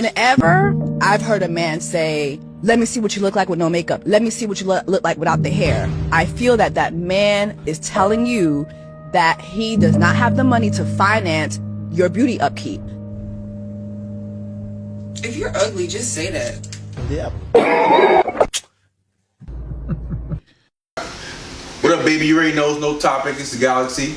whenever I've heard a man say, let me see what you look like with no makeup, let me see what you look like without the hair, I feel that that man is telling you that he does not have the money to finance your beauty upkeep. If you're ugly, just say that. Yep. What up, baby? You already know it's no topic. It's the Galaxy.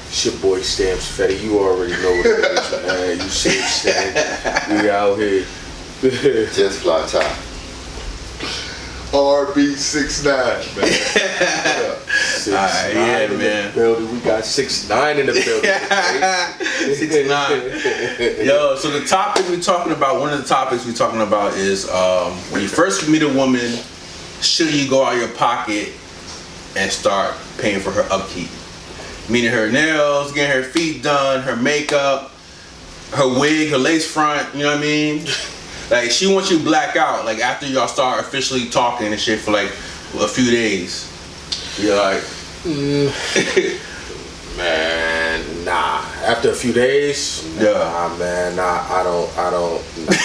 It's your boy Stamps Fetty. You already know what it is, man. You see what I'm saying? We out here. Just fly top. RB69, man. 6ix9ine yeah, in man. the building. We got 6ix9ine in the building. 6ix9ine. Yo, so the topic we're talking about, one of the topics we're talking about is when you first meet a woman, should you go out of your pocket and start paying for her upkeep? Meaning her nails, getting her feet done, her makeup, her wig, her lace front, you know what I mean? Like, she wants you black out, like, after y'all start officially talking and shit for, like, a few days. You're like... Man, nah. After a few days, nah, man, nah, I don't, nah.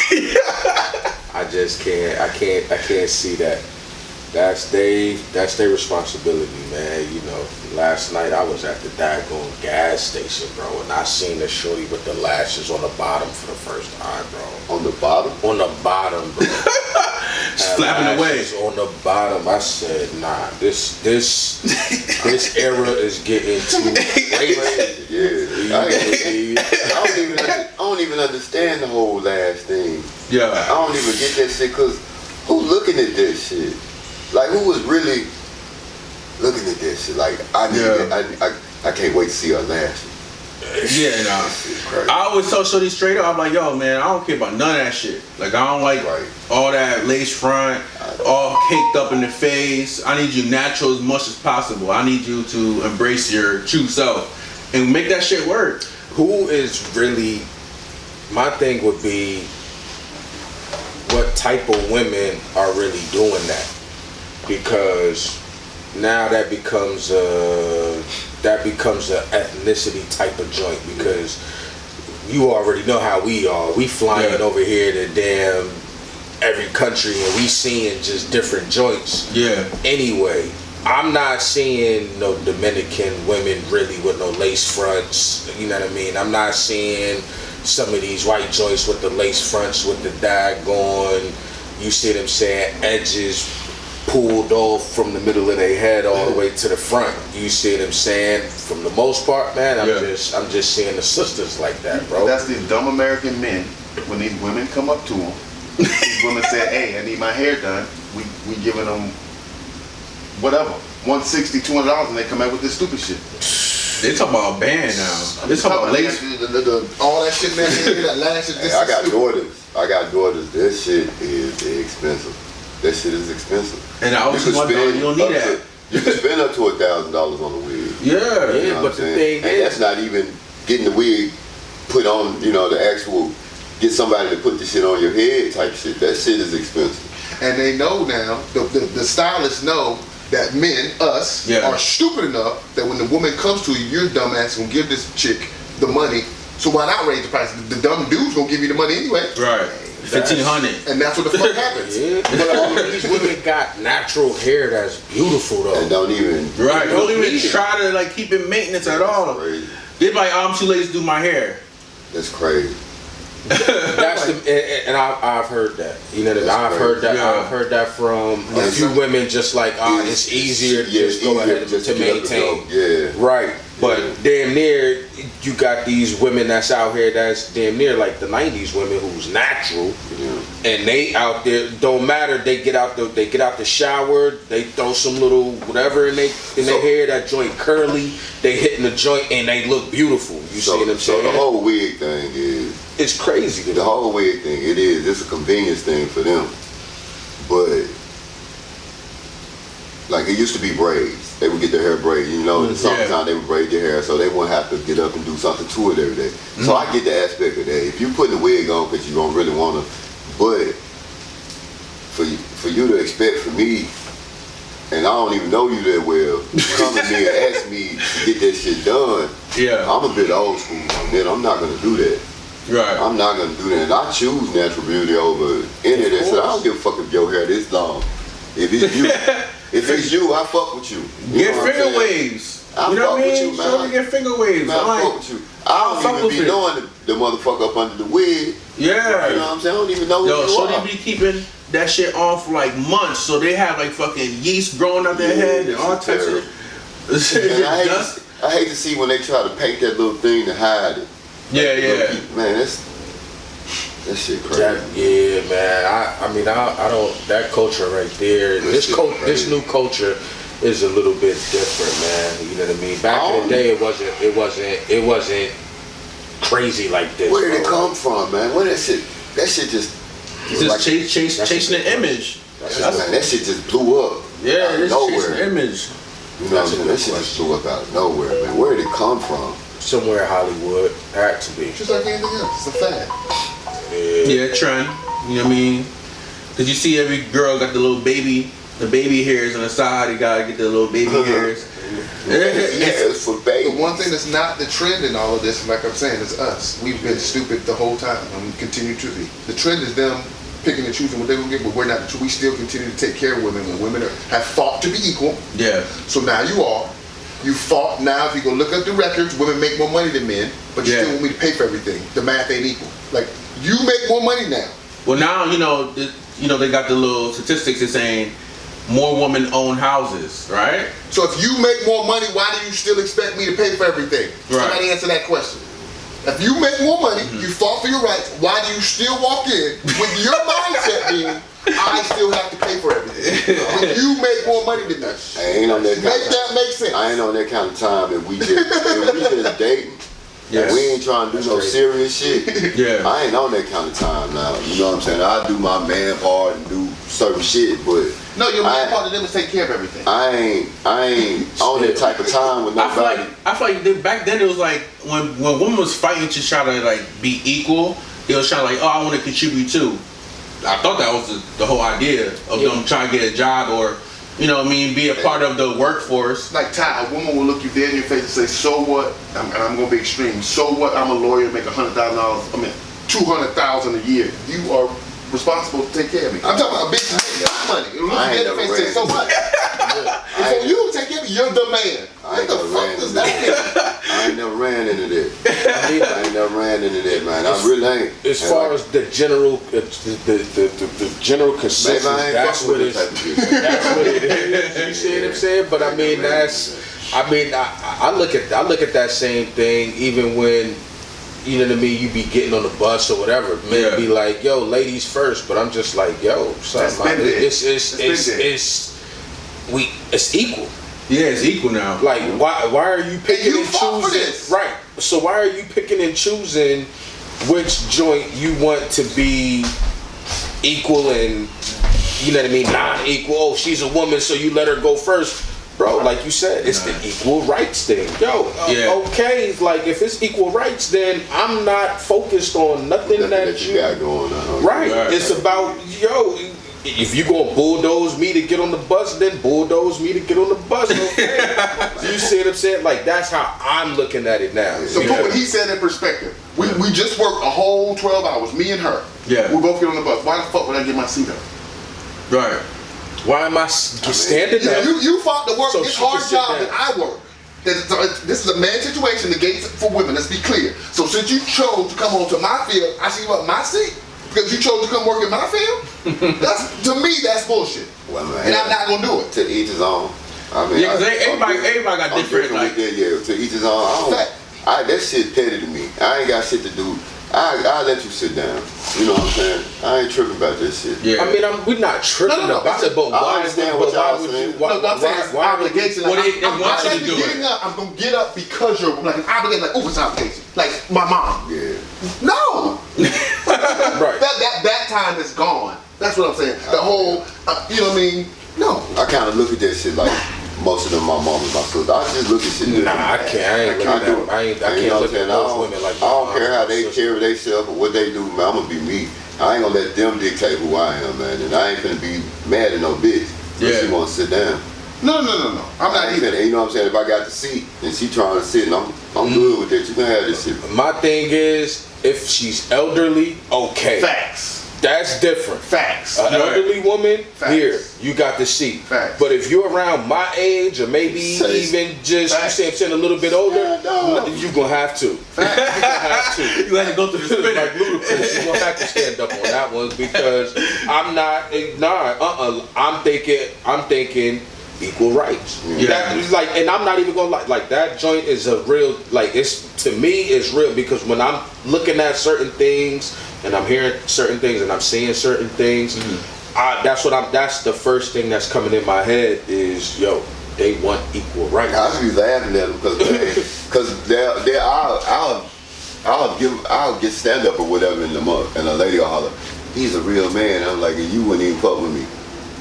I just can't, I can't see that. That's their responsibility, man. You know, last night I was at the daggone gas station, bro, and I seen the shorty with the lashes on the bottom for the first time, bro. On the bottom? On the bottom, bro. She's flapping away. On the bottom, I said, nah, this era is getting too crazy. Yeah, I don't even understand the whole lash thing. Yeah, I don't even get that shit, cause who looking at that shit? Like, who was really looking at that shit? Like, I can't wait to see her lashes. Yeah, nah. I always tell shorty straight up, I'm like, yo, man, I don't care about none of that shit. Like, I don't like all that lace front, all caked up in the face. I need you natural as much as possible. I need you to embrace your true self and make that shit work. Who is really, my thing would be, what type of women are really doing that? Because now that becomes a ethnicity type of joint, because you already know how we are. We flying over here to damn every country and we seeing just different joints. Yeah. Anyway, I'm not seeing no Dominican women really with no lace fronts. You know what I mean? I'm not seeing some of these white joints with the lace fronts with the daggone, you see them saying, edges pulled off from the middle of their head all the way to the front. You see what I'm saying? From the most part, man, I'm just seeing the sisters like that, bro. That's these dumb American men. When these women come up to them, these women say, "Hey, I need my hair done." We giving them whatever, $160, $200, and they come out with this stupid shit. They talking about a band now. They talking about lace. All that shit in their hair, that lashes. Hey, I got daughters. This shit is expensive. That shit is expensive. And I was like, you don't need that. You can spend up to $1,000 on a wig. Yeah, you know but the thing and that's not even getting the wig put on, you know, the actual, get somebody to put the shit on your head type shit. That shit is expensive. And they know now, the stylists know that men, us, are stupid enough that when the woman comes to you, you're dumbass gonna give this chick the money. So why not raise the price? The dumb dude's gonna give you the money anyway. Right. 1,500. And that's what the fuck happens. But all of these women got natural hair that's beautiful though. And don't even don't even try to like keep it maintenance at all. Crazy. They like, I'm too lazy to do my hair. That's crazy. That's and I've heard that. You know, I've heard that. Yeah. I've heard that from a few women. Just like, it's easier to just go ahead to maintain. Yeah. Right. But damn near, you got these women that's out here that's damn near like the '90s women who's natural, and they out there. Don't matter. They get out the shower. They throw some little whatever in their hair. That joint curly. They hitting the joint and they look beautiful. You see what I'm saying? So the whole wig thing is. It's crazy. The whole wig thing, it's a convenience thing for them. But, like, it used to be braids. They would get their hair braided, you know, in the summertime they would braid their hair so they wouldn't have to get up and do something to it every day. So I get the aspect of that. If you put the wig on because you don't really want to, but for you to expect for me, and I don't even know you that well, come to me and ask me to get that shit done, I'm a bit old school, man. I'm not going to do that. Right. I'm not gonna do that. And I choose natural beauty over any of that. So I don't give a fuck if your hair this long. If it's you, I fuck with you. Get finger waves. I fuck with you, man. Show me get finger waves. Man, I fuck with you. I don't even be knowing the motherfucker up under the wig. Yeah. You know what I'm saying? I don't even know who you so are. they be keeping that shit on for like months. So they have like fucking yeast growing out their head and all types of shit. I hate to see when they try to paint that little thing to hide it. Yeah. Man, that shit crazy. Yeah, man. I don't. That culture right there. This new culture is a little bit different, man. You know what I mean? Back in the day, it wasn't crazy like this. Where did it come from, man? Where that shit just like, chasing the image. That shit just blew up. Yeah, it's nowhere. chasing the image. You know what I'm saying? That shit just blew up out of nowhere, man. Where did it come from? Somewhere in Hollywood. Had to be. Just like anything else. It's a fad. Yeah, trend. You know what I mean? Cause you see every girl got the little baby hairs on the side. You gotta get the little baby hairs. It's for baby. The one thing that's not the trend in all of this, like I'm saying, is us. We've been stupid the whole time, and we continue to be. The trend is them picking and choosing what they're gonna get, but we're not. We still continue to take care of women when women have fought to be equal. Yeah. So now you are. You fought. Now if you go look up the records, women make more money than men, but you still want me to pay for everything. The math ain't equal. Like you make more money now. Well, now they got the little statistics that's saying more women own houses, right? So if you make more money, why do you still expect me to pay for everything? Right. Somebody answer that question. If you make more money, you fought for your rights, why do you still walk in with your mindset being, I still have to pay for everything? When you make more money than me. I ain't on that kind Make that make sense. I ain't on that kind of time if we just dating. Yes. We ain't trying to do no serious shit. Yeah. I ain't on that kind of time now. You know what I'm saying? I do my man part and do certain shit, but No, your man part of them is take care of everything. I ain't on that type of time with nobody. I feel like back then it was like when women was fighting to try to like be equal, it was trying to like, oh, I want to contribute too. I thought that was the whole idea of them trying to get a job or, you know what I mean, be a part of the workforce. Like Ty, a woman will look you dead in your face and say, so what? And I'm gonna be extreme. So what? I'm a lawyer, make $100,000. I mean, $200,000 a year. You are responsible to take care of me. I'm talking about a bitch making money. It'll look you dead in the face and say, so what? So you take care of me. You're the man. What the fuck does that mean? I ain't never ran into that. I ain't never ran into that, man. I really ain't. As far as the general, the general consensus, that's what it is. You see what I'm saying? But I mean, I look at that same thing even when, you know what I mean, you be getting on the bus or whatever. Men be like, yo, ladies first, but I'm just like, yo, son, it's equal. Yeah, it's equal now. Like, why are you picking and choosing? Right. So why are you picking and choosing which joint you want to be equal and, you know what I mean, non-equal? Oh, she's a woman, so you let her go first. Bro, like you said, it's the equal rights thing. Yo, okay, like if it's equal rights, then I'm not focused on nothing that you got going on. Right. It's about, yo, if you gonna bulldoze me to get on the bus, then bulldoze me to get on the bus. Okay. You see what I'm saying? Like that's how I'm looking at it now. So put what he said in perspective. We just worked a whole 12 hours, me and her. Yeah. We both get on the bus. Why the fuck would I get my seat up? Right. Why am I standing up? You fought to work So this hard job that I work. This is a man situation, the gates for women, let's be clear. So since you chose to come onto my field, I see what my seat? Because you chose to come work in my field? To me, that's bullshit. Well, man, and I'm not going to do it. To each his own. I mean, because everybody got different, like... To each his own. That shit petty to me. I ain't got shit to do. I'll let you sit down. You know what I'm saying? I ain't tripping about this shit. Yeah. I mean, we're not tripping about it, but why understand what y'all saying. I'm saying it's obligation. I'm going to get up because you're like an obligation. Like, oh, it's an obligation. Like my mom. Yeah. No. Right. That time is gone. That's what I'm saying. The whole, you know what I mean? No. I kind of look at that shit like most of them, my mom and my sister. I just look at shit different. Nah, I can't look at those women like that. I don't care how they carry themselves or what they do, man. I'm gonna be me. I ain't gonna let them dictate who I am, man. And I ain't finna be mad at no bitch. If she wanna sit down. No. I'm not either. You know what I'm saying? If I got the seat and she trying to sit, and I'm good with that. You can have this shit. My thing is, if she's elderly, okay. Facts. That's different. Facts. An elderly woman, Facts. here, you got the seat. Facts. But if you're around my age, or maybe even just, Facts. you say I'm a little bit older, you're going to have to. Facts. You're going to have to. You had to go through the spinner. Like Ludacris, you're going to have to stand up on that one because I'm not, I'm thinking equal rights. Yeah. That, like, and I'm not even gonna like that joint is a real, like, it's, to me it's real because when I'm looking at certain things and I'm hearing certain things and I'm seeing certain things, that's the first thing that's coming in my head is, yo, they want equal rights. I just be laughing at them because I'll get stand up or whatever in the month, and a lady will holler, he's a real man. And I'm like, you wouldn't even fuck with me.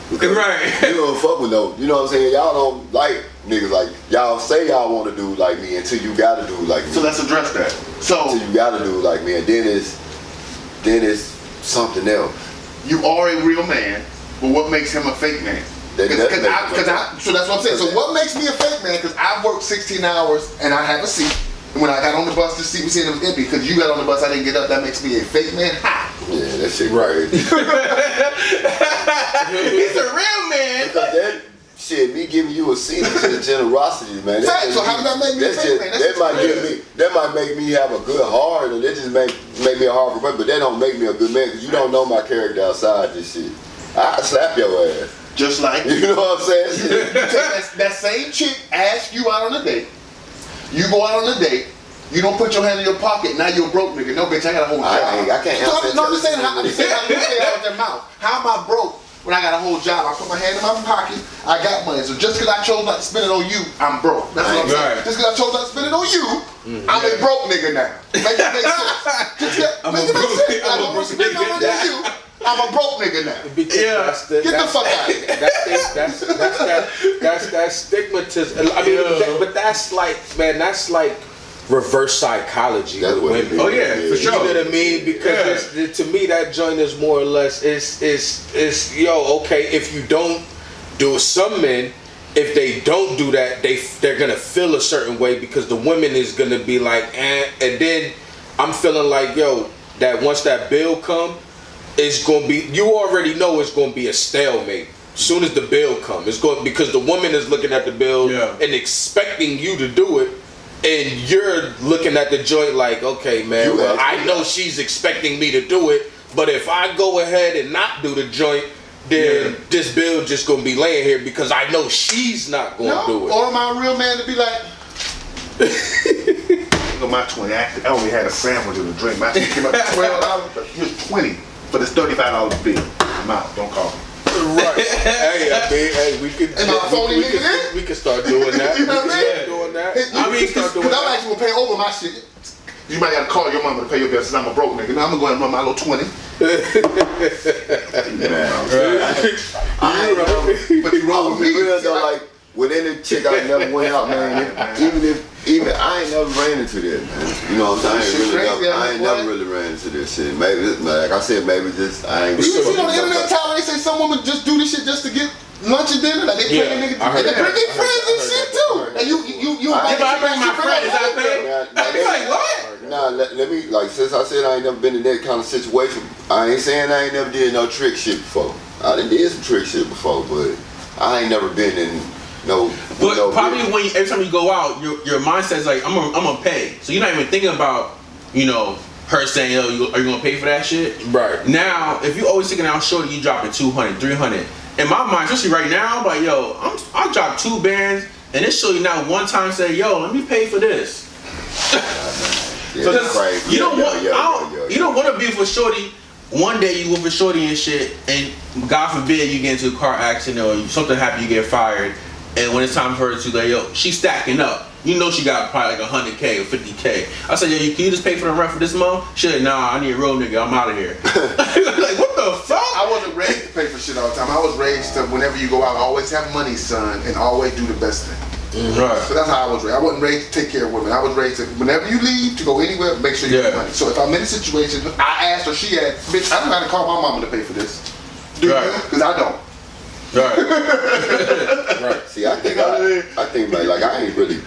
Because you don't fuck with no, you know what I'm saying? Y'all don't like niggas like, y'all say y'all want to do like me until you gotta do like me. So let's address that. So until you gotta do like me, and then it's something else. you are a real man, but what makes him a fake man? So that's what I'm saying. So what makes me a fake man? Because I worked 16 hours and I have a seat. And when I got on the bus, the seat was in, it was empty. Because you got on the bus, I didn't get up. That makes me a fake man. Ha! Yeah, that shit crazy. He's a real man. Because that shit, me giving you a seat is generosity, man. Fact, so how did that make me a fake man? That might make me have a good heart, and that just make me a hard person, but that don't make me a good man because you don't know my character outside this shit. I slap your ass. Just like You know what I'm saying? you take that same chick asks you out on a date. You go out on a date. You don't put your hand in your pocket. Now you're a broke nigga. No, bitch, I got a whole job. I can't answer. No, I'm just saying how you say out of their mouth. How am I broke when I got a whole job? I put my hand in my pocket. I got money. So just because I chose not to spend it on you, I'm broke. That's what I'm saying. Just because I chose not to spend it on you, I'm a broke nigga now. Make it make sense. Make it make sense. I don't want to spend my money on you. I'm a broke nigga now. Because Get the fuck out of here. That's that stigmatism. I mean, but that's like, man, that's like reverse psychology. That's what it is. Oh yeah, for sure. You know what I mean? Because to me, that joint is more or less is yo, okay, if you don't do it, some men, if they don't do that, they're gonna feel a certain way because the woman is gonna be like, and then I'm feeling like, yo, that once that bill come, it's gonna be, you already know it's gonna be a stalemate. As soon as the bill come, it's going, because the woman is looking at the bill and expecting you to do it. And you're looking at the joint like, okay, man, well, I know she's expecting me to do it, but if I go ahead and not do the joint, then this bill just gonna be laying here because I know she's not gonna do it. Or am I a real man to be like, look at my 20. I only had a sandwich and a drink. My shit came up to $12, but here's 20 for this $35 bill. I'm out. Don't call me. Right. Hey, we could. We could start doing that. You know what I mean? Doing that. I mean, because I'm actually gonna pay over my shit. You might gotta call your mama to pay your bill since I'm a broke nigga. Now I'm gonna go and run my little 20. But you roll with me. Real though, like with any chick I never went out, man. Even I ain't never ran into that, man. You know what I'm saying? I ain't never really ran into this shit. Maybe, like I said, maybe just I ain't. You see on the internet how they say some women just do this shit just to get lunch and dinner? Like they bring their niggas, and they bring their friends and shit too. And you I bring my friends, I think. I be like, what? Nah, let me, like, since I said I ain't never been in that kind of situation, I ain't saying I ain't never did no trick shit before. I done did some trick shit before, but I ain't never been in no. But probably when every time you go out, your mindset's like, I'm gonna pay. So you're not even thinking about, you know, her saying, yo, are you gonna pay for that shit? Right. Now, if you always thinking out shorty, you dropping 200, 300. In my mind, especially right now, I'm like, yo, I'll drop 2 bands, and this shorty now one time say, yo, let me pay for this. Yeah, So that's you don't want to be with shorty. One day you with a shorty and shit, and God forbid you get into a car accident or something happen, you get fired, and when it's time for her to like, yo, she's stacking up. You know she got probably like $100K or $50K. I said, yo, can you just pay for the rent for this month? Shit, nah, I need a real nigga. I'm out of here. Like, what the fuck? I wasn't raised to pay for shit all the time. I was raised to, whenever you go out, always have money, son, and always do the best thing. Right. So that's how I was raised. I wasn't raised to take care of women. I was raised to, whenever you leave to go anywhere, make sure you have money. So if I'm in a situation, I asked or she asked, bitch, I don't got to call my mama to pay for this. Do you? Because I don't. Right. Right. See, I think like I ain't really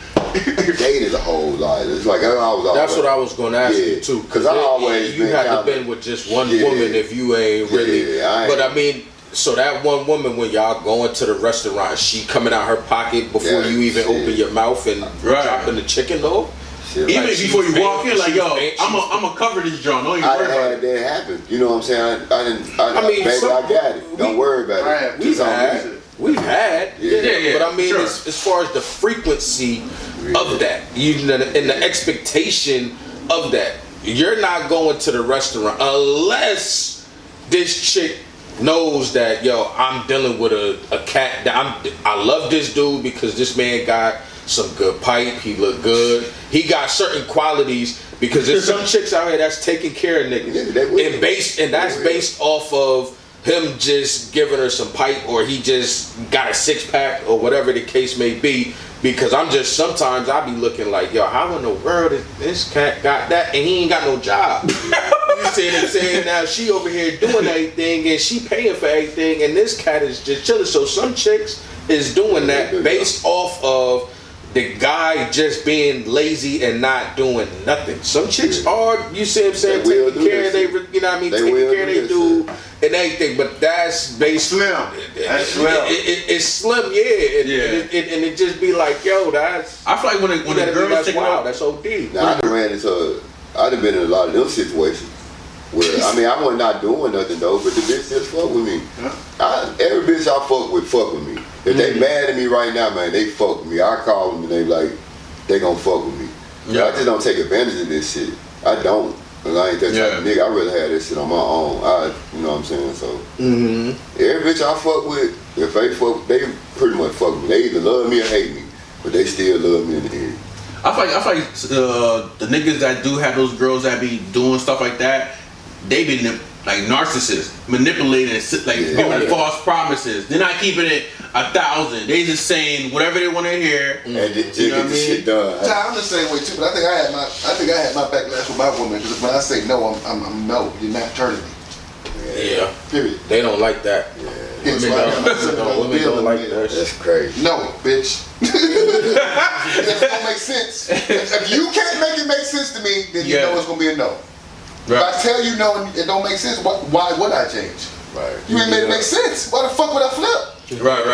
dated a whole lot. It's like I was. That's what I was gonna ask you too. Because I always you had to been with just one woman if you ain't really. But I mean. So that one woman, when y'all going to the restaurant, she coming out her pocket before you even open your mouth and dropping the chicken though? Even like before you walk in, like, yo, I'm gonna cover this joint. Don't even worry about it. That happen. You know what I'm saying? I mean, baby, I got it. Don't worry about it. We've had. But I mean, as far as the frequency of that, and the expectation of that, you're not going to the restaurant unless this chick knows that, yo, I'm dealing with a cat that I love this dude because this man got some good pipe, he look good, he got certain qualities, because there's some chicks out here that's taking care of niggas, and that's based off of him just giving her some pipe, or he just got a six-pack, or whatever the case may be. Because sometimes I be looking like, yo, how in the world is this cat got that and he ain't got no job? You see what I'm saying? Now she over here doing everything and she paying for everything, and this cat is just chilling. So some chicks is doing that based off of the guy just being lazy and not doing nothing. Some chicks are, you see what I'm saying, taking care of you know what I mean, taking care of they dude and everything, but that's based slim. That's slim. It's slim, and it just be like, yo, that's. I feel like when a girl's taking out, that's OD. Now I done been in a lot of those situations where I was not doing nothing though, but the bitch just fuck with me. Every bitch I fuck with me. If they mad at me right now, man, they fuck with me. I call them and they like, they gonna fuck with me. I just don't take advantage of this shit. I don't. I ain't that type of nigga. I really have this shit on my own. You know what I'm saying? So every bitch I fuck with, if they fuck, they pretty much fuck with me. They either love me or hate me, but they still love me in the end. I feel like the niggas that do have those girls that be doing stuff like that, they be like narcissists, manipulating, like giving false promises. They're not keeping it 1,000. They just saying whatever they want to hear. And just get the shit done. I'm the same way too, but I think I had my backlash with my woman, because when I say no, I'm no. You're not turning me. Yeah. Period. They don't like that. Women don't like that. That's crazy. No, bitch. That don't make sense. If you can't make it make sense to me, then you know it's gonna be a no. Right. If I tell you no and it don't make sense, why would I change? Right. You ain't made it make sense. Why the fuck would I flip? Right.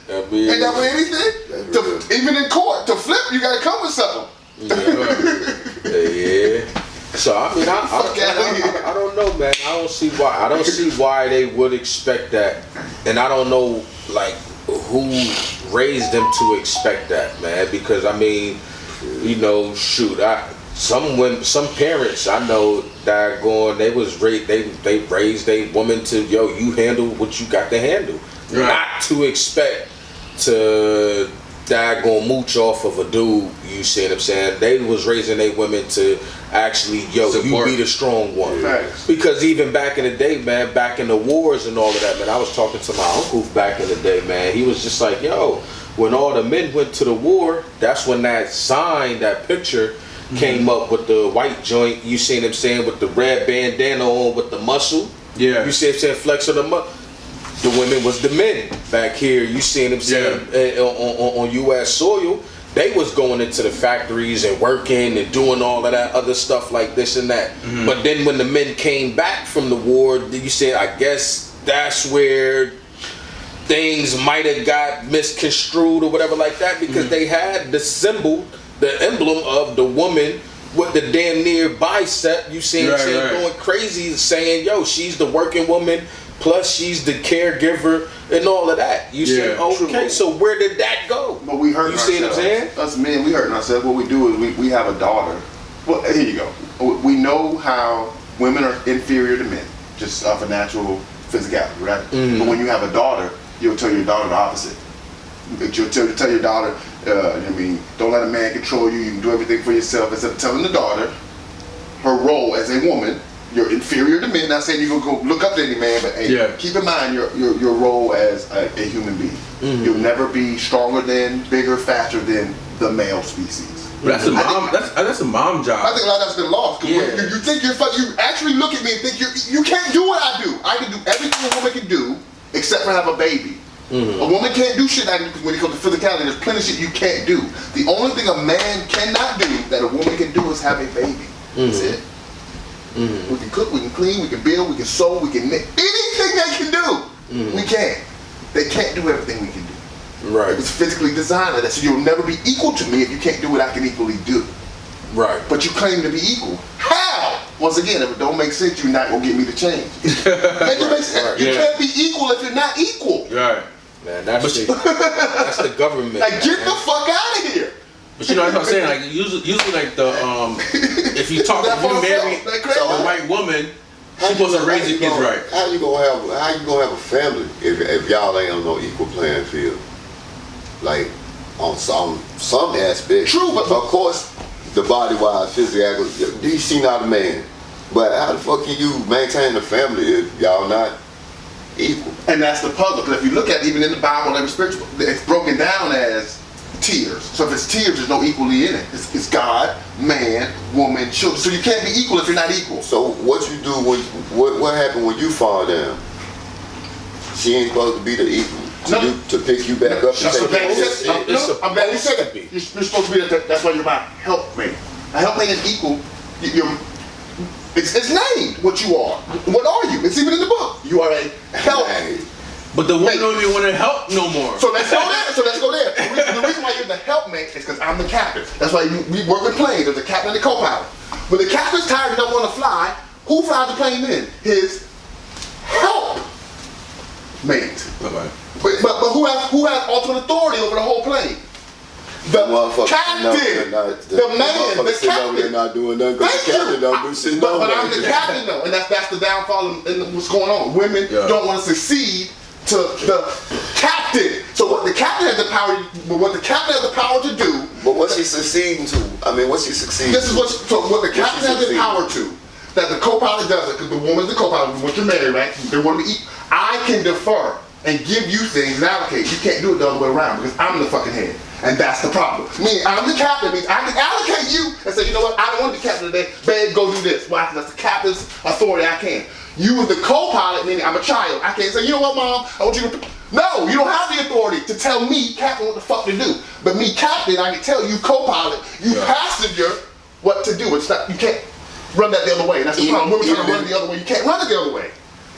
Ain't that with anything? Even in court, to flip, you gotta come with something. So I mean, I don't know, man. I don't see why they would expect that, and I don't know like who raised them to expect that, man. Because I mean, you know, shoot, some parents I know that they raised a woman to, yo, you handle what you got to handle, not to expect to daggone mooch off of a dude. You see what I'm saying? They was raising their women to actually, yo, support. You be the strong one. Facts. Because even back in the day, man, back in the wars and all of that, man, I was talking to my uncle back in the day, man. He was just like, yo, when all the men went to the war, that's when that picture came up with the white joint. You see what I'm saying? With the red bandana on with the muscle. Yeah. You see what I'm saying? Flex of the muscle. The women was the men back here. You see what I'm saying? On U.S. soil, they was going into the factories and working and doing all of that other stuff like this and that. But then when the men came back from the war, you said, I guess that's where things might have got misconstrued or whatever like that, because they had the symbol, the emblem of the woman with the damn near bicep. You see what I'm saying? Going crazy, saying, yo, she's the working woman, plus she's the caregiver and all of that. You say, okay, so where did that go? But we hurt ourselves. You see what I'm saying? Us men, we hurting ourselves. What we do is we have a daughter. Well, here you go. We know how women are inferior to men, just off a natural physicality, right? But when you have a daughter, you'll tell your daughter the opposite. You'll tell your daughter, don't let a man control you. You can do everything for yourself. Instead of telling the daughter her role as a woman, you're inferior to men. Not saying you're gonna go look up to any man, but hey, keep in mind your role as a human being. You'll never be stronger than, bigger, faster than the male species. But that's a mom job. I think a lot of that's been lost. You think you're fucking. You actually look at me and think you can't do what I do. I can do everything a woman can do except for have a baby. A woman can't do shit like when it comes to physicality. There's plenty of shit you can't do. The only thing a man cannot do that a woman can do is have a baby. That's it. We can cook, we can clean, we can build, we can sew, we can knit. Anything they can do, we can. They can't do everything we can do. Right. It was physically designed like that, so you'll never be equal to me if you can't do what I can equally do. Right. But you claim to be equal. How? Once again, if it don't make sense, you're not gonna get me to change. Make it make sense. Right. You can't be equal if you're not equal. Right. Man, that's the government. Like, get the fuck out of here. But you know, that's what I'm saying. Like usually like the if you talk, if you marry a white woman, she's supposed to raise your kids right. How you gonna have a family if y'all ain't on no equal playing field? Like on some aspect. True, but of course the body wise, physically, she not a man. But how the fuck can you maintain a family if y'all not equal? And that's the puzzle. Because if you look at it, even in the Bible, every spiritual, it's broken down as tiers. So if it's tiers, there's no equally in it. It's God, man, woman, children. So you can't be equal if you're not equal. So what you do when what happened when you fall down? She ain't supposed to be the equal to pick you back up. I'm glad you said that. You're supposed to be that. That's why you're my helpmate. A helpmate is equal. It's named what you are. What are you? It's even in the book. You are a helpmate. But the woman don't even want to help no more. So let's go there. The reason why you're the helpmate is because I'm the captain. That's why we work with planes. There's the captain and the co-pilot. When the captain's tired and don't want to fly, who flies the plane then? His helpmate. Okay. But who has ultimate authority over the whole plane? The captain, the man, the captain. They're not doing nothing because the captain don't do shit. But I'm the captain though, and that's the downfall in what's going on. Women don't want to succeed to the captain. So what the captain has the power to do. But what's he succeeding to? I mean, what's he succeeding? This is what the captain has the power to. That the co-pilot does it because the woman's the co-pilot. Once you're married, right? They want to be. I can defer and give you things and allocate. You can't do it the other way around because I'm the fucking head. And that's the problem. Meaning I'm the captain means I can allocate you and say, you know what, I don't want to be captain today. Babe, go do this. Why? Because that's the captain's authority. I can. You as the co-pilot, meaning I'm a child. I can't say, you know what, mom, I want you to. No, you don't have the authority to tell me, captain, what the fuck to do. But me, captain, I can tell you, co-pilot, you passenger, what to do. It's not. You can't run that the other way. And that's the problem. Women trying to run it the other way. You can't run it the other way.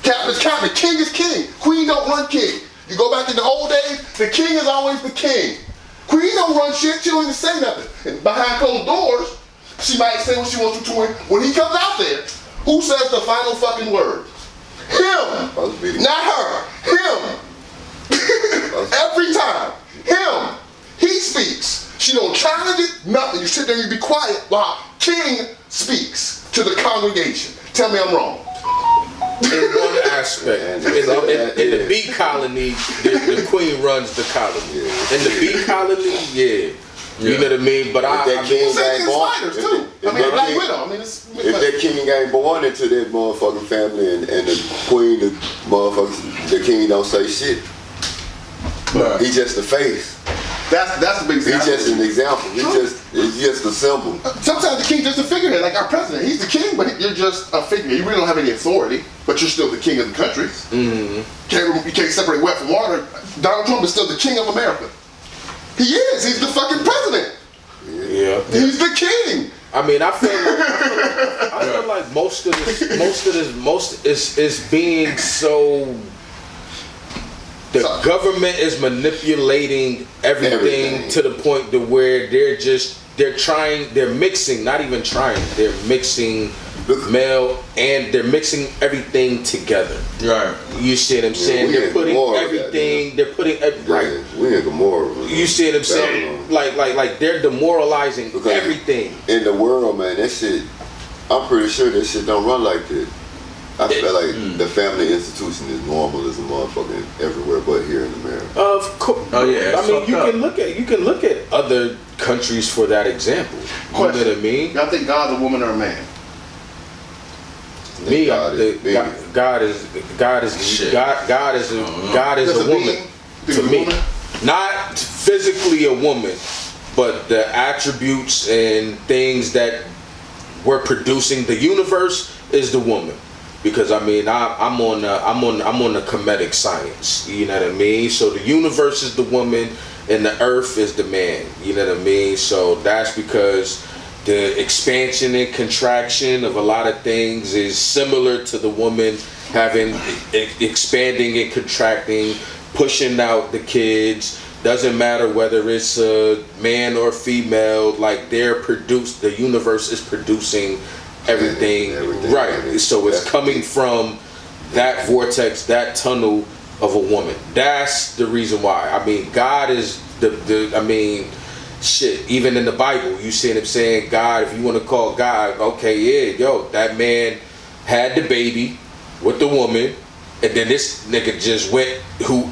Captain is captain. King is king. Queen don't run king. You go back in the old days, the king is always the king. Queen don't run shit, she don't even say nothing. And behind closed doors, she might say what she wants to him. When he comes out there, who says the final fucking word? Him. Not her. Him. Every time. Him. He speaks. She don't challenge it, nothing. You sit there and you be quiet while King speaks to the congregation. Tell me I'm wrong. In one aspect, in the bee colony, the queen runs the colony. In the bee colony, you know what I mean. But if that king ain't born into that motherfucking family, and the queen, the king don't say shit. Right. He just the face. That's a big example. He's just an example. He's just a symbol. Sometimes the king's just a figurehead, like our president. He's the king, but you're just a figurehead. You really don't have any authority, but you're still the king of the country. Mm-hmm. You can't separate wet from water. Donald Trump is still the king of America. He is. He's the fucking president. Yeah. He's the king. I mean, I feel like most of this is being so. The government is manipulating everything to the point to where they're mixing, not even trying, they're mixing male and they're mixing everything together. Right. You see what I'm saying? They're putting everything, right. We in Gomorrah. You see what I'm saying? Like they're demoralizing everything. In the world, man, that shit, I'm pretty sure that shit don't run like that. I feel like the family institution is normal as a motherfucker everywhere but here in America. Of course. Oh yeah. I mean, you can look at other countries for that example. You know what I mean? Y'all think God's a woman or a man? God is a woman to me. Not physically a woman, but the attributes and things that we're producing. The universe is the woman. because I mean I'm on the comedic science. You know what I mean? So the universe is the woman and the earth is the man. You know what I mean? So that's because the expansion and contraction of a lot of things is similar to the woman having expanding and contracting, pushing out the kids. Doesn't matter whether it's a man or female, like the universe is producing everything. Right. So it's coming from that vortex, that tunnel of a woman. That's the reason why. I mean, God is shit, even in the Bible, you see him saying God, if you want to call God, okay, yeah, that man had the baby with the woman, and then this nigga just went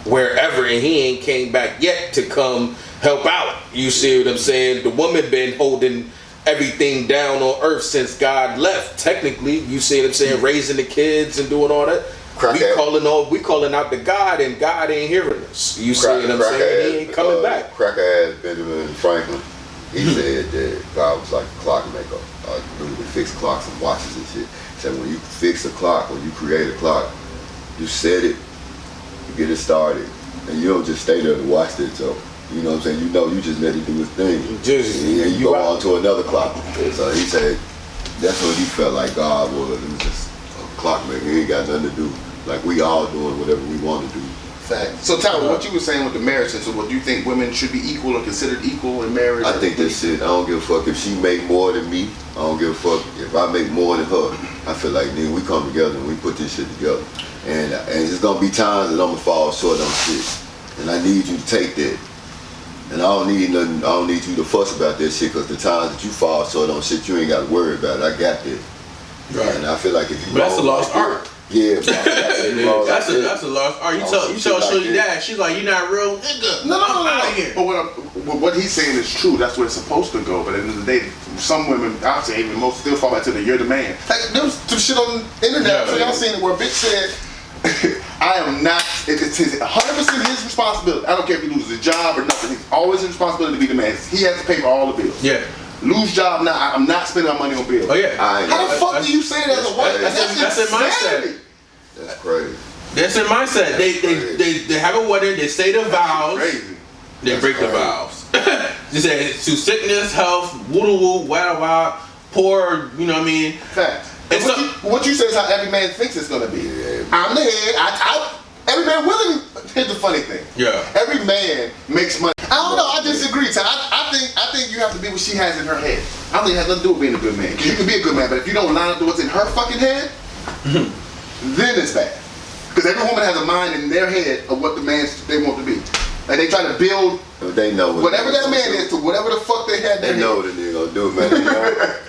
wherever, and he ain't came back yet to come help out. You see what I'm saying? The woman been holding everything down on earth since God left. Technically, you see what I'm saying? Raising the kids and doing all that. We calling out to God, and God ain't hearing us. You see what I'm saying? He ain't coming back. Cracker ass Benjamin Franklin, he said that God was like a clockmaker. We fix clocks and watches and shit. He said when you fix a clock, when you create a clock, you set it, you get it started, and you don't just stay there to watch it. So you know what I'm saying? You know, you just let it do its thing, and you go on to another clock. So he said that's what he felt like God was. It was just a clockmaker. He ain't got nothing to do. Like we all doing whatever we want to do. Fact. So Tyler, what you were saying with the marriage, so what do you think women should be equal or considered equal in marriage? I think that shit, I don't give a fuck if she make more than me. I don't give a fuck if I make more than her. I feel like then we come together and we put this shit together. And it's gonna be times that I'm gonna fall short on shit. And I need you to take that. And I don't need nothing, I don't need you to fuss about that shit, because the times that you fall short on shit, you ain't gotta worry about it. I got that. Right. And I feel like if you but that's a lost art. Yeah, that's a lost art. You tell Shorty that, she's like, you're not real nigga. No. But what he's saying is true. That's where it's supposed to go. But at the end of the day, some women, I'll say even most, still fall back to the you're the man. Like there was some shit on the internet. So y'all seen it where a bitch said, I am not. It's 100% his responsibility. I don't care if he loses his job or nothing. He's always his responsibility to be the man. He has to pay for all the bills. Yeah. Lose job now, I'm not spending my money on bills. Oh yeah. How the fuck do you say that as a wife? That's in mindset. That's crazy. That's in mindset. They have a wedding, they say the vows, they break the vows. They say to sickness, health, woo woo, wow, poor, you know what I mean? Facts. What you say is how every man thinks it's gonna be. I'm the head. Every man willing. Here's the funny thing. Yeah. Every man makes money. I don't know. I disagree. I think you have to be what she has in her head. I don't think it has nothing to do with being a good man. Because you can be a good man, but if you don't line up to what's in her fucking head, then it's bad. Because every woman has a mind in their head of what the man they want to be. Like they try to build. They know whatever that man is to whatever the fuck they had. They know what a nigga gonna do, man.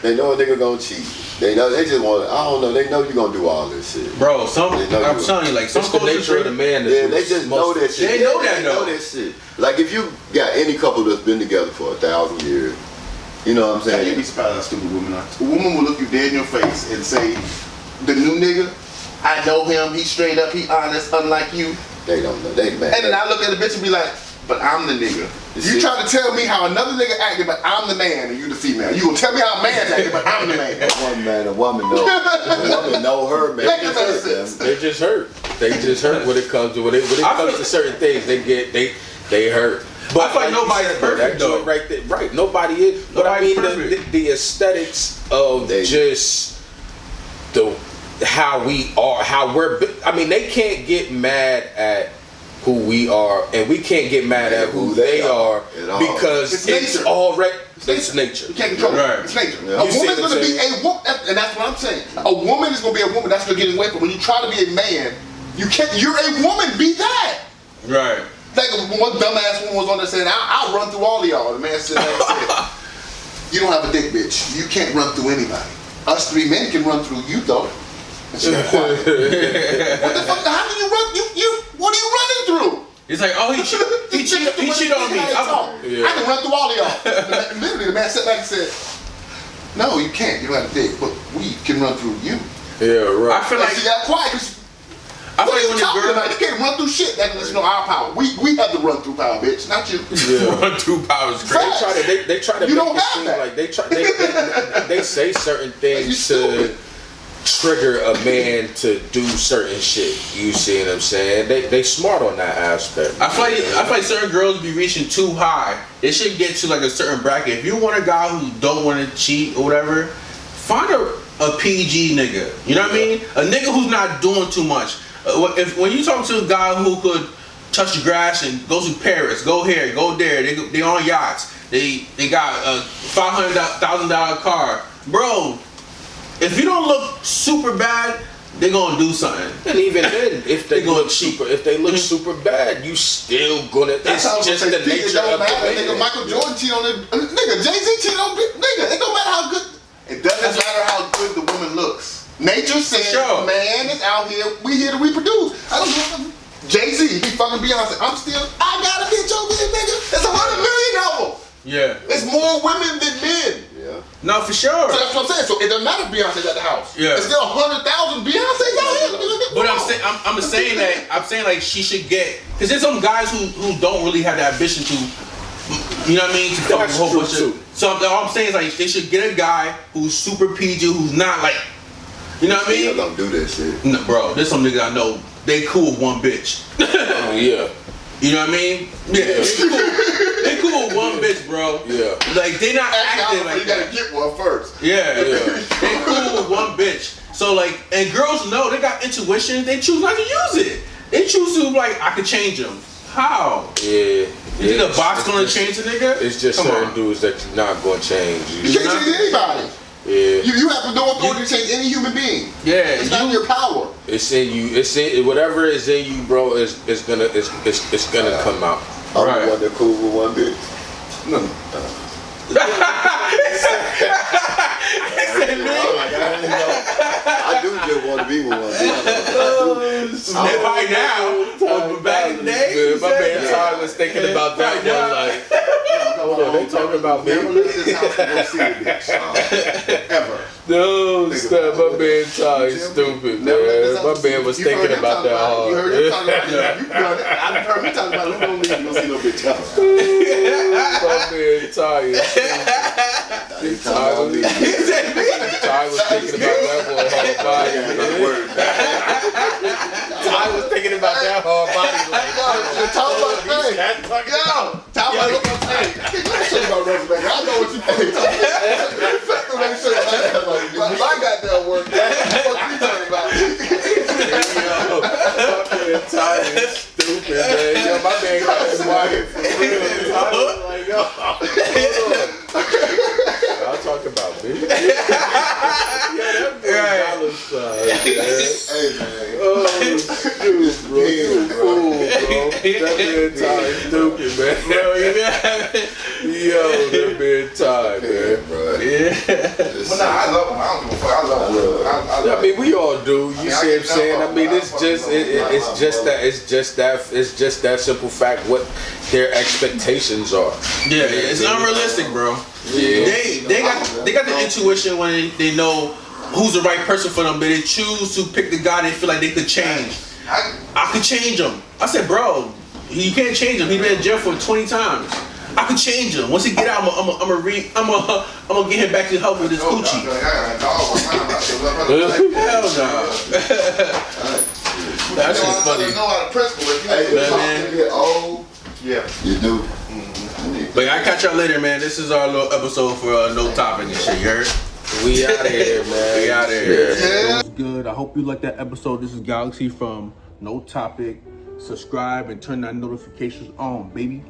They know a nigga gonna cheat. They know. They just want. I don't know. They know you gonna do all this shit, bro. I'm telling you, like some the nature of the man. Yeah, they just know that shit. They know that. They know that shit. Like if you got any couple that's been together for 1,000 years, you know what I'm saying? You'd be surprised how stupid women are. A woman will look you dead in your face and say, "The new nigga, I know him. He's straight up. He honest, unlike you." They don't know. They mad. And then I look at the bitch and be like, "But I'm the nigga. You trying to tell me how another nigga acted, but I'm the man and you the female. You gonna tell me how a man's acting, but I'm the man." One man, a woman know. A woman know her man. They just hurt. They just hurt when it comes to to certain things. They hurt. But I feel like nobody's perfect though. Right there, right. Nobody is. But I mean the aesthetics of just how we are, how we're. I mean, they can't get mad at who we are, and we can't get mad at who they are because it's already it's nature. You can't control it. It's nature. A woman's gonna be a woman, and that's what I'm saying. A woman is gonna be a woman. That's what you're getting away from. When you try to be a man, you can't. You're a woman. Be that. Right. Like one dumbass woman was on there saying, "I'll run through all of y'all." The man said, "You don't have a dick, bitch. You can't run through anybody. Us three men can run through you, though." And she got quiet. What the fuck? How can you run? You? What are you running through? He's like, "Oh, he cheated on me. I can run through all of y'all." Literally, the man sat back and said, "No, you can't. You don't have a dick, but we can run through you." Yeah, right. I feel like she got quiet. What are you talking about? You can't run through shit. That is our power. We have the run through power, bitch, not you. Yeah. Run through power is great. They try to you make don't it have seem that. like they say certain things to trigger a man to do certain shit. You see what I'm saying? They smart on that aspect. I feel like certain girls be reaching too high. They should get to like a certain bracket. If you want a guy who don't want to cheat or whatever, find a PG nigga. You know what I mean? A nigga who's not doing too much. When you talk to a guy who could touch the grass and go to Paris, go here, go there, they on yachts. They got a $500,000 car, bro. If you don't look super bad, they gonna do something. And even then, if they look super bad, you still gonna. That's how it's just the nature of the nigga. Michael Jordan cheat on it. Nigga, Jay-Z cheat on nigga. It don't matter how good. It doesn't matter how good the woman looks. Nature says, man is out here. We here to reproduce. I don't know. Jay-Z, he fucking Beyonce. I got a bitch over here, nigga. It's 100 million of them. Yeah. It's more women than men. Yeah. No, for sure. So that's what I'm saying. So it doesn't matter if Beyonce got the house. Yeah. It's still 100,000 Beyonce out here. But I'm saying like she should get, because there's some guys who don't really have the ambition to, you know what I mean, to fuck a whole bunch of. So all I'm saying is like they should get a guy who's super PG, who's not like, you know what I mean? Don't do that shit. No, bro, there's some niggas I know. They cool with one bitch. Oh yeah. You know what I mean? Yeah. They cool with one bitch, bro. Yeah. Like they not acting like you gotta get one first. Yeah. They cool with one bitch. So like, and girls know they got intuition. They choose not to use it. They choose to like, I could change them. How? Yeah. You think a box gonna change a nigga? It's just certain dudes that you're not gonna change. You can't change anybody. Yeah. You have no authority to change any human being. Yeah. It's not in your power. It's in you. It's in whatever is in you, bro. It's gonna come out. I'm the one that cool with one bitch. No. I do just want to be with one bitch. Right now, but back in the day, my man Todd was thinking about that one. Like, hold on, they talking about me. Never leave this house to go see a bitch. Ever. No, stop. My man Todd is stupid, man. My man was thinking about that hard. You heard him talking about it. You done it. I've heard him talking about it. We don't leave. You don't see no bitch house. My man Todd is stupid. Todd was thinking about that one hard body. Todd was thinking about that hard body. Talk about hey, yo, talk about hey, I about resume. I know what you fucking talking about. I got that work. What you talking about? Yo, my man Todd is stupid, man. Yo, my man got his wife for real. I was like, yo, hold on. I'll talk about me. Yeah, that $1 sign, Hey man. Oh, shoot, bro. You fool, bro. That man Todd is stupid, man. Yo, that man Todd, man. Bro. Well, nah, I love him. I don't give a fuck. I love him. I mean, we all do. You see what I'm saying? I mean, it's just that simple fact what their expectations are. yeah, it's unrealistic, bro. Yeah. They got the intuition when they know who's the right person for them, but they choose to pick the guy they feel like they could change. I could change him. I said, bro, you can't change him. He's been in jail for 20 times. I could change him. Once he get out, I'm gonna get him back to help with his coochie. Hell no. That's just funny. You know how to principle it. You get old. Yeah. You do. But I catch y'all later, man. This is our little episode for No Topic and shit. You heard? We out of here, man. We out of here. Yeah. Good. I hope you liked that episode. This is Galaxy from No Topic. Subscribe and turn that notifications on, baby.